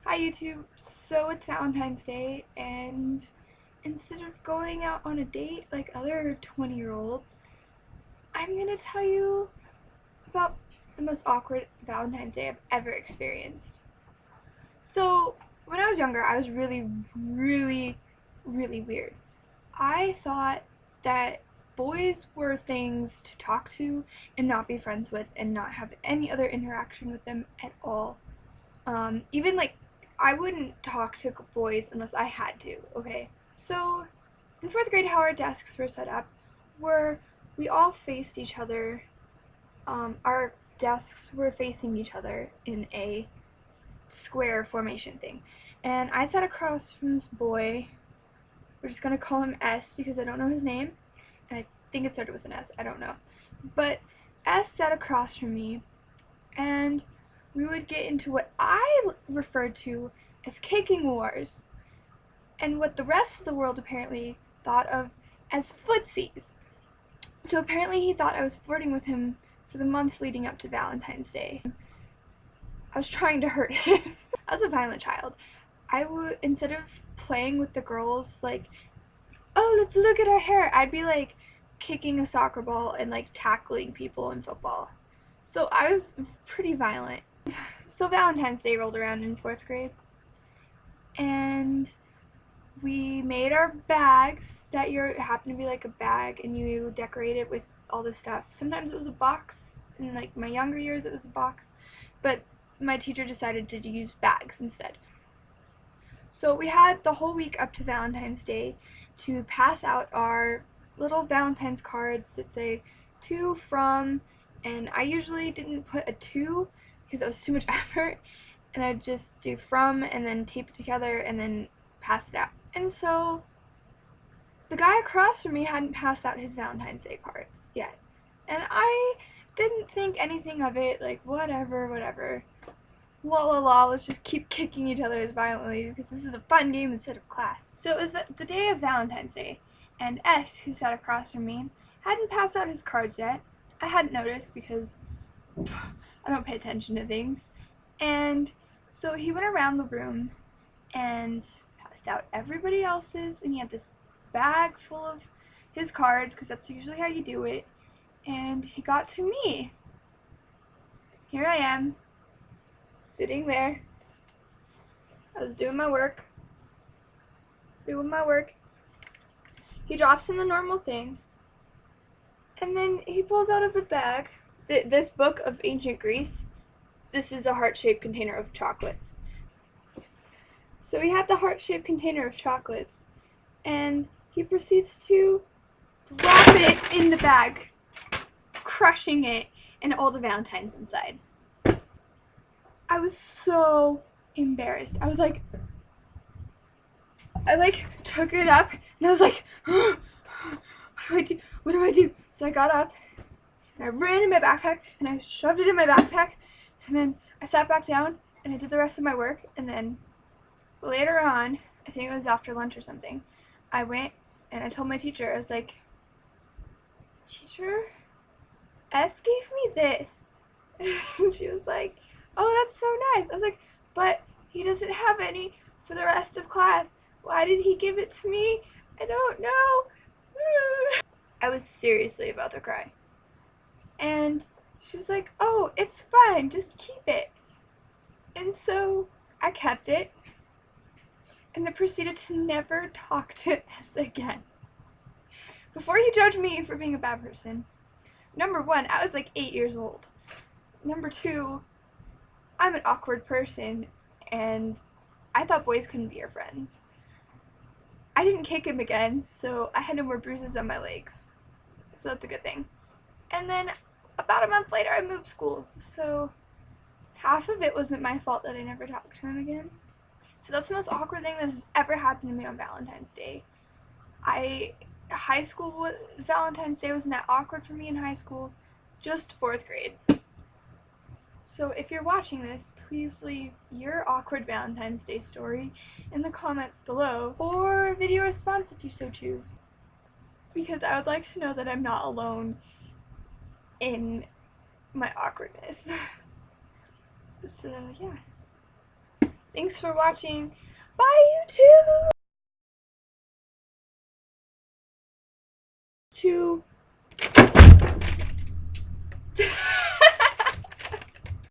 Hi YouTube! So it's Valentine's Day, and instead of going out on a date like other 20-year-olds, I'm gonna tell you about the most awkward Valentine's Day I've ever experienced. So when I was younger, I was really weird. I thought that boys were things to talk to and not be friends with and not have any other interaction with them at all. Even like I wouldn't talk to boys unless I had to, okay? So in 4th grade, how our desks were set up were we all faced each other. Our desks were facing each other in a square formation thing. And I sat across from this boy. We're just gonna call him S because I don't know his name. And I think it started with an S, I don't know. But S sat across from me, and we would get into what I referred to as kicking wars, and what the rest of the world apparently thought of as footsies. So apparently he thought I was flirting with him for the months leading up to Valentine's Day. I was trying to hurt him. I was a violent child. I would, instead of playing with the girls, like, oh, let's look at our hair, I'd be like kicking a soccer ball and like tackling people in football. So I was pretty violent. So Valentine's Day rolled around in 4th grade, and we made our bags. That year it happened to be like a bag, and you decorate it with all this stuff. Sometimes it was a box. In like my younger years it was a box, but my teacher decided to use bags instead. So we had the whole week up to Valentine's Day to pass out our little Valentine's cards that say to, from, and I usually didn't put a to because it was too much effort, and I'd just do from and then tape it together and then pass it out. And so the guy across from me hadn't passed out his Valentine's Day cards yet, and I didn't think anything of it, like whatever, let's just keep kicking each other as violently because this is a fun game instead of class. So it was the day of Valentine's Day, and S, who sat across from me, hadn't passed out his cards yet. I hadn't noticed because I don't pay attention to things. And so he went around the room and passed out everybody else's, and he had this bag full of his cards because that's usually how you do it. And he got to me. Here I am, sitting there. I was doing my work. He drops in the normal thing, and then he pulls out of the bag this book of ancient Greece. This is a heart-shaped container of chocolates. So he had the heart-shaped container of chocolates, and he proceeds to drop it in the bag, crushing it and all the Valentines inside. I was so embarrassed. I took it up, and I was like, what do I do? So I got up, and I ran in my backpack, and I shoved it in my backpack, and then I sat back down, and I did the rest of my work, and then later on, I think it was after lunch or something, I went, and I told my teacher, I was like, teacher, S gave me this. And she was like, oh, that's so nice. I was like, but he doesn't have any for the rest of class. Why did he give it to me? I don't know. I was seriously about to cry. And she was like, oh, it's fine, just keep it. And so I kept it, and then proceeded to never talk to S again. Before you judge me for being a bad person, number one, I was like 8 years old. Number two, I'm an awkward person, and I thought boys couldn't be your friends. I didn't kick him again, so I had no more bruises on my legs. So that's a good thing. And then about a month later, I moved schools, so half of it wasn't my fault that I never talked to him again. So that's the most awkward thing that has ever happened to me on Valentine's Day. High school Valentine's Day wasn't that awkward for me in high school, just 4th grade. So if you're watching this, please leave your awkward Valentine's Day story in the comments below, or video response if you so choose, because I would like to know that I'm not alone in my awkwardness. So yeah. Thanks for watching. Bye, YouTube!